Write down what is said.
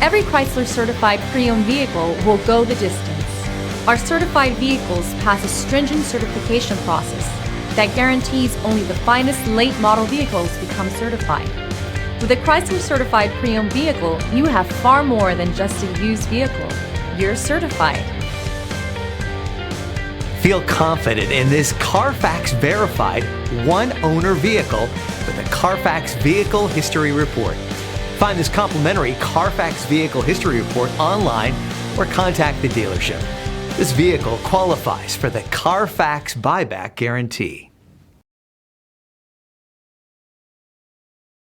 Every Chrysler certified pre-owned vehicle will go the distance. Our certified vehicles pass a stringent certification process that guarantees only the finest late model vehicles become certified. With a Chrysler certified pre-owned vehicle, you have far more than just a used vehicle. You're certified. Feel confident in this Carfax verified one-owner vehicle with a Carfax Vehicle History Report. Find this complimentary Carfax Vehicle History Report online or contact the dealership. This vehicle qualifies for the Carfax Buyback Guarantee.